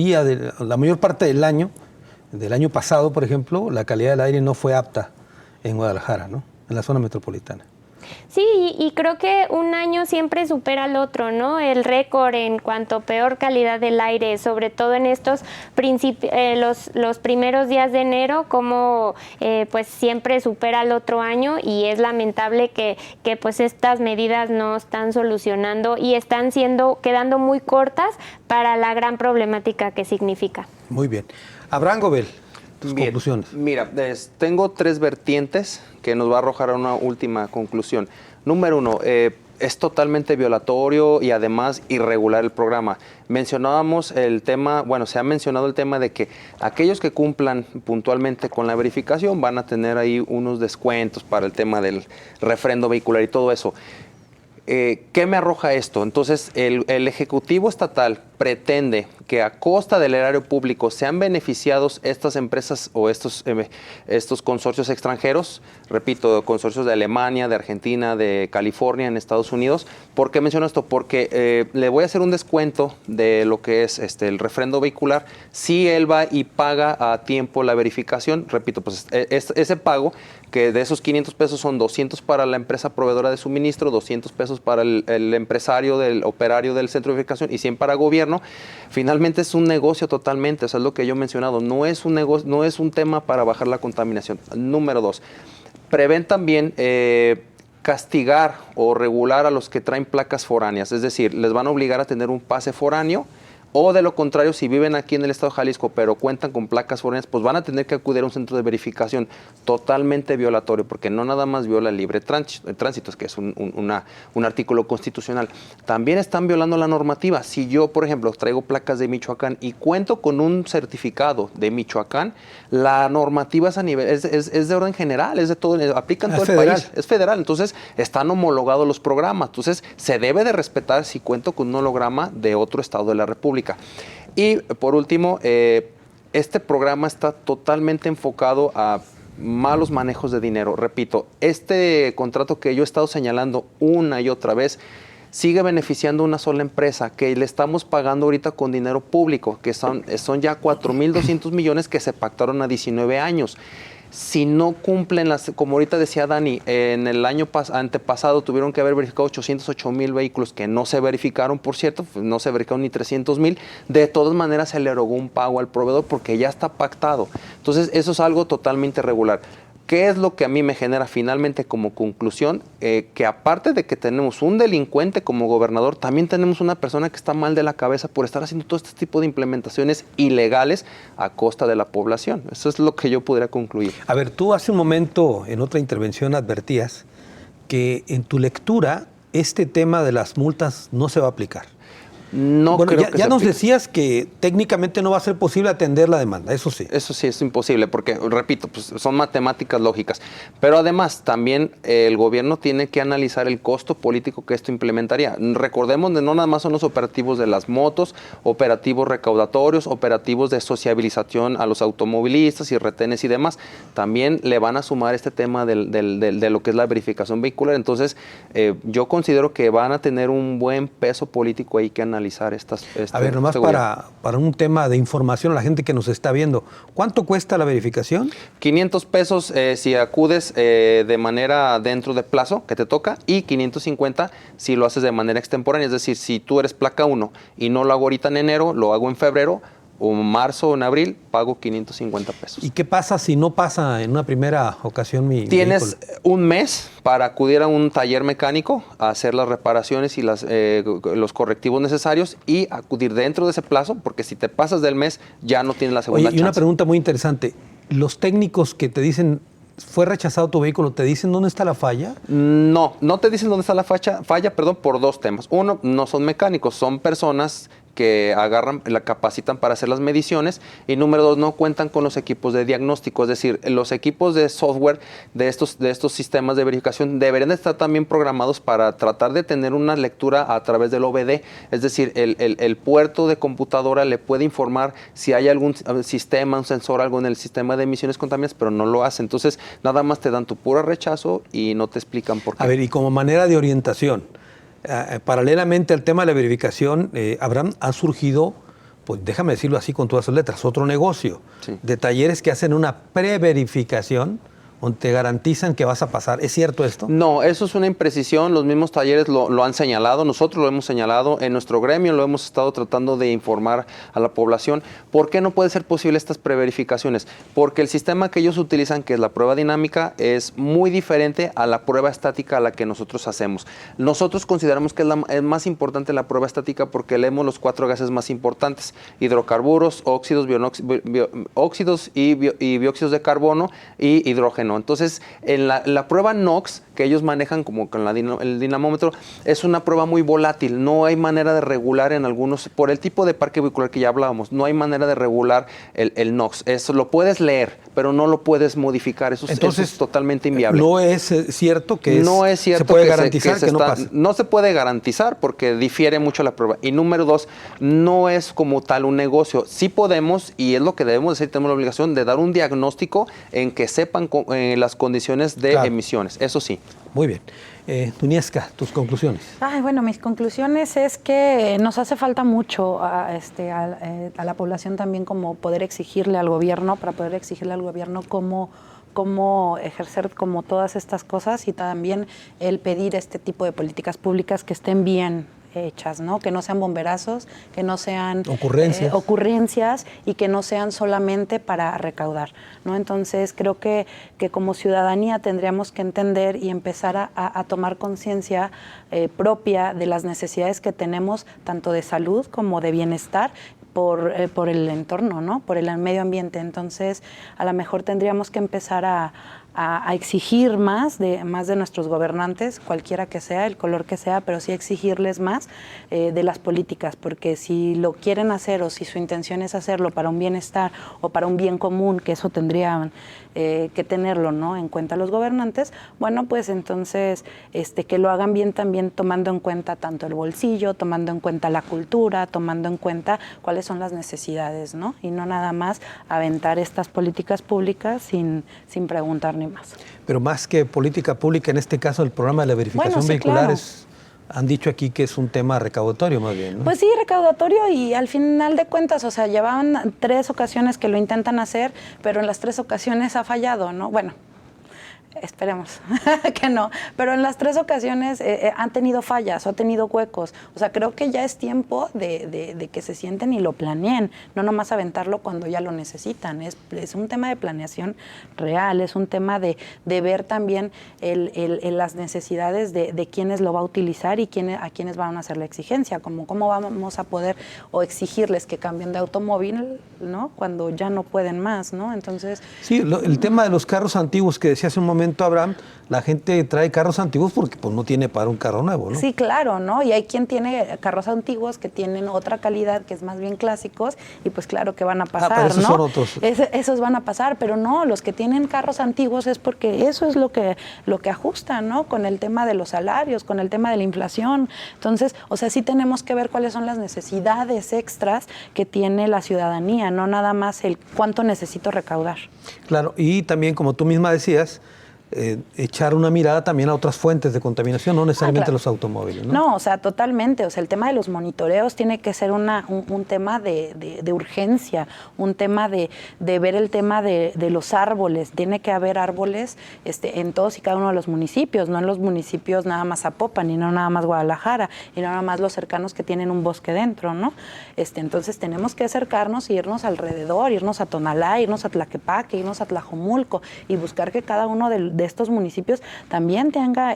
parte del año pasado, por ejemplo, la calidad del aire no fue apta en Guadalajara, ¿no?, en la zona metropolitana. Sí, y creo que un año siempre supera al otro, ¿no? El récord en cuanto a peor calidad del aire, sobre todo en estos los primeros días de enero, como pues siempre supera al otro año y es lamentable que pues estas medidas no están solucionando y están quedando muy cortas para la gran problemática que significa. Muy bien. Abraham Gobel, tus conclusiones. Mira, tengo 3 vertientes que nos va a arrojar a una última conclusión. Número 1, es totalmente violatorio y además irregular el programa. Mencionábamos el tema, bueno, se ha mencionado el tema de que aquellos que cumplan puntualmente con la verificación van a tener ahí unos descuentos para el tema del refrendo vehicular y todo eso. ¿Qué me arroja esto? Entonces, el Ejecutivo Estatal pretende que a costa del erario público sean beneficiados estas empresas o estos consorcios extranjeros, repito, consorcios de Alemania, de Argentina, de California, en Estados Unidos. ¿Por qué menciono esto? Porque le voy a hacer un descuento de lo que es el refrendo vehicular si él va y paga a tiempo la verificación. Repito, pues ese pago, que de esos 500 pesos son 200 para la empresa proveedora de suministro, 200 pesos para el empresario, del operario del centro de verificación y 100 para gobierno. Finalmente es un negocio totalmente, eso es lo que yo he mencionado, no es un negocio, no es un tema para bajar la contaminación. Número 2, prevén también castigar o regular a los que traen placas foráneas, es decir, les van a obligar a tener un pase foráneo. O de lo contrario, si viven aquí en el estado de Jalisco, pero cuentan con placas foráneas, pues van a tener que acudir a un centro de verificación totalmente violatorio, porque no nada más viola el libre tránsito, que es un artículo constitucional. También están violando la normativa. Si yo, por ejemplo, traigo placas de Michoacán y cuento con un certificado de Michoacán, la normativa es a nivel, es de orden general, es de todo, aplica en todo el país, es federal. Entonces, están homologados los programas. Entonces, se debe de respetar si cuento con un holograma de otro estado de la República. Y por último, este programa está totalmente enfocado a malos manejos de dinero. Repito, este contrato que yo he estado señalando una y otra vez sigue beneficiando a una sola empresa que le estamos pagando ahorita con dinero público, que son ya 4.200 millones que se pactaron a 19 años. Si no cumplen como ahorita decía Dani, en el año antepasado tuvieron que haber verificado 808,000 vehículos que no se verificaron, por cierto, pues no se verificaron ni 300,000. De todas maneras se le erogó un pago al proveedor porque ya está pactado. Entonces eso es algo totalmente irregular. ¿Qué es lo que a mí me genera finalmente como conclusión? Que aparte de que tenemos un delincuente como gobernador, también tenemos una persona que está mal de la cabeza por estar haciendo todo este tipo de implementaciones ilegales a costa de la población. Eso es lo que yo podría concluir. A ver, tú hace un momento en otra intervención advertías que en tu lectura este tema de las multas no se va a aplicar. No, bueno, creo ya nos decías que técnicamente no va a ser posible atender la demanda, eso sí. Eso sí, es imposible, porque, repito, pues son matemáticas lógicas. Pero además, también el gobierno tiene que analizar el costo político que esto implementaría. Recordemos que no nada más son los operativos de las motos, operativos recaudatorios, operativos de sociabilización a los automovilistas y retenes y demás. También le van a sumar este tema de lo que es la verificación vehicular. Entonces, yo considero que van a tener un buen peso político ahí que analizar. A ver, nomás para un tema de información a la gente que nos está viendo, ¿cuánto cuesta la verificación? 500 pesos si acudes de manera dentro de plazo que te toca y 550 si lo haces de manera extemporánea. Es decir, si tú eres placa 1 y no lo hago ahorita en enero, lo hago en febrero o marzo o en abril, pago 550 pesos. ¿Y qué pasa si no pasa en una primera ocasión mi Tienes vehículo? un mes para acudir a un taller mecánico, a hacer las reparaciones y los correctivos necesarios y acudir dentro de ese plazo, porque si te pasas del mes ya no tienes la segunda chance. Y una pregunta muy interesante. ¿Los técnicos que te dicen fue rechazado tu vehículo, te dicen dónde está la falla? No te dicen dónde está la falla, por dos temas. Uno, no son mecánicos, son personas que la capacitan para hacer las mediciones, y número 2, no cuentan con los equipos de diagnóstico, es decir, los equipos de software de estos sistemas de verificación deberían estar también programados para tratar de tener una lectura a través del OBD, es decir, el puerto de computadora le puede informar si hay algún sistema, un sensor, algo en el sistema de emisiones contaminantes, pero no lo hace, entonces nada más te dan tu puro rechazo y no te explican por qué. A ver, y como manera de orientación, paralelamente al tema de la verificación, ha surgido, pues déjame decirlo así con todas sus letras, otro negocio de talleres que hacen una preverificación donde te garantizan que vas a pasar. ¿Es cierto esto? No, eso es una imprecisión. Los mismos talleres lo han señalado, nosotros lo hemos señalado, en nuestro gremio lo hemos estado tratando de informar a la población. ¿Por qué no puede ser posible estas preverificaciones? Porque el sistema que ellos utilizan, que es la prueba dinámica, es muy diferente a la prueba estática a la que nosotros hacemos. Nosotros consideramos que es más importante la prueba estática porque leemos los 4 gases más importantes: hidrocarburos, óxidos y dióxidos de carbono y hidrógeno. bueno. Entonces, en la prueba NOx, que ellos manejan como con el dinamómetro, es una prueba muy volátil. No hay manera de regular en algunos, por el tipo de parque vehicular que ya hablábamos, no hay manera de regular el NOx. Eso lo puedes leer, pero no lo puedes modificar. Eso es totalmente inviable. No es cierto que no es cierto se puede que garantizar que no pasa. No se puede garantizar porque difiere mucho la prueba. Y número 2, no es como tal un negocio. Sí podemos, y es lo que debemos hacer, tenemos la obligación de dar un diagnóstico en que sepan las condiciones de emisión. Eso sí. Muy bien. Dunieska, tus conclusiones. Bueno, mis conclusiones es que nos hace falta mucho a la población también como poder exigirle al gobierno, para poder exigirle al gobierno cómo ejercer como todas estas cosas y también el pedir este tipo de políticas públicas que estén bien hechas, ¿no? Que no sean bomberazos, que no sean ocurrencias y que no sean solamente para recaudar, ¿no? Entonces creo que como ciudadanía tendríamos que entender y empezar a tomar conciencia propia de las necesidades que tenemos tanto de salud como de bienestar por el entorno, ¿no? Por el medio ambiente. Entonces a lo mejor tendríamos que empezar a exigir más de nuestros gobernantes, cualquiera que sea, el color que sea, pero sí exigirles más de las políticas, porque si lo quieren hacer o si su intención es hacerlo para un bienestar o para un bien común, que eso tendrían que tenerlo, ¿no?, en cuenta los gobernantes, bueno, pues entonces que lo hagan bien también tomando en cuenta tanto el bolsillo, tomando en cuenta la cultura, tomando en cuenta cuáles son las necesidades, ¿no? Y no nada más aventar estas políticas públicas sin preguntar ni más. Pero más que política pública, en este caso el programa de la verificación vehicular claro. Han dicho aquí que es un tema recaudatorio más bien, ¿no? Pues sí, recaudatorio y al final de cuentas, o sea, llevaban 3 ocasiones que lo intentan hacer, pero en las 3 ocasiones ha fallado, ¿no? Bueno, esperemos que no, pero en las 3 ocasiones han tenido fallas o ha tenido huecos. O sea, creo que ya es tiempo de que se sienten y lo planeen, no nomás aventarlo cuando ya lo necesitan. Es un tema de planeación real, es un tema de ver también las necesidades de quiénes lo va a utilizar y a quiénes van a hacer la exigencia, como cómo vamos a poder o exigirles que cambien de automóvil, ¿no?, cuando ya no pueden más, ¿no? Entonces... Sí, el tema de los carros antiguos que decía hace un momento Abraham, la gente trae carros antiguos porque pues no tiene para un carro nuevo, ¿no? Sí, claro, ¿no? Y hay quien tiene carros antiguos que tienen otra calidad, que es más bien clásicos, y pues claro que van a pasar, pero esos ¿no? Son otros. Esos van a pasar, pero no, los que tienen carros antiguos es porque eso es lo que ajusta, ¿no? Con el tema de los salarios, con el tema de la inflación. Entonces, o sea, sí tenemos que ver cuáles son las necesidades extras que tiene la ciudadanía, no nada más el cuánto necesito recaudar. Claro, y también, como tú misma decías, echar una mirada también a otras fuentes de contaminación, no necesariamente claro. los automóviles, ¿no? No, o sea, totalmente. O sea, el tema de los monitoreos tiene que ser un tema de urgencia, un tema de ver el tema de los árboles. Tiene que haber árboles en todos y cada uno de los municipios, no en los municipios nada más Zapopan y no nada más Guadalajara y no nada más los cercanos que tienen un bosque dentro, ¿no? Entonces tenemos que acercarnos y irnos alrededor, irnos a Tonalá, irnos a Tlaquepaque, irnos a Tlajomulco y buscar que cada uno de estos municipios también tenga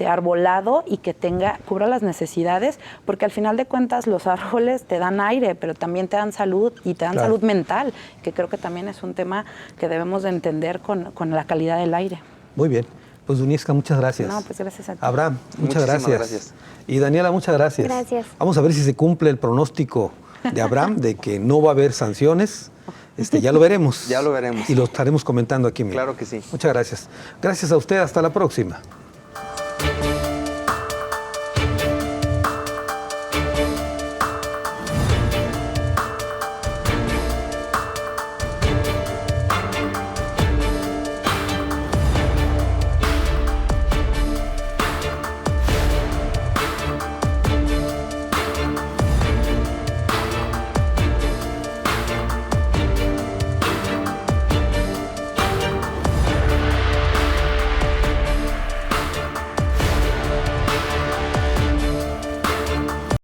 arbolado y que cubra las necesidades, porque al final de cuentas los árboles te dan aire, pero también te dan salud y te dan claro. salud mental, que creo que también es un tema que debemos de entender con la calidad del aire. Muy bien. Pues Dunieska, muchas gracias. No, pues gracias a ti. Abraham, muchas gracias. Y Daniela, muchas gracias. Gracias. Vamos a ver si se cumple el pronóstico de Abraham de que no va a haber sanciones. Ya lo veremos. Ya lo veremos. Y lo estaremos comentando aquí mismo. Claro que sí. Muchas gracias. Gracias a usted. Hasta la próxima.